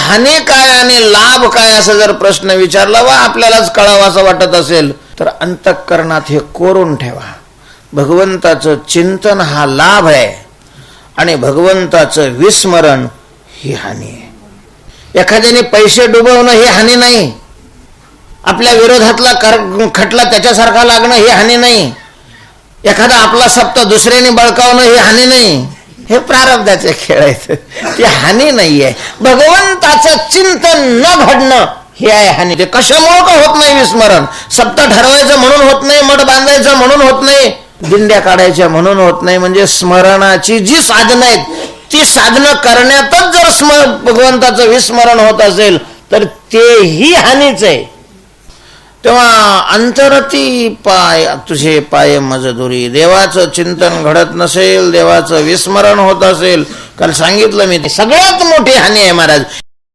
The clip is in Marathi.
हानी काय आणि लाभ काय असं जर प्रश्न विचारला वा आपल्यालाच कळावा असं वाटत असेल तर अंतःकरणात हे कोरून ठेवा. भगवंताचं चिंतन हा लाभ आहे आणि भगवंताचं विस्मरण ही हानी आहे. एखाद्याने पैसे डुबवणं ही हानी नाही, आपल्या विरोधातला खटला त्याच्यासारखा लागणं ही हानी नाही, एखादा आपला सप्त दुसऱ्याने बळकावणं ही हानी नाही. हे प्रारब्धाचे खेळ आहेत, ती हानी नाहीये. भगवंताचं चिंतन न घडणं हे आहे हानी. ते कशामुळे का होत नाही विस्मरण? सप्त ठरवायचं म्हणून होत नाही, मठ बांधायचं म्हणून होत नाही, दिंड्या काढायच्या म्हणून होत नाही. म्हणजे स्मरणाची जी साधनं आहेत ती साधनं करण्यातच जर भगवंताचं विस्मरण होत असेल तर तेही हानीच आहे. तेव्हा अंतरती पाय तुझे पाय मजदुरी. देवाचं चिंतन घडत नसेल, देवाचं विस्मरण होत असेल, काल सांगितलं मी, सगळ्यात मोठी हानी आहे महाराज.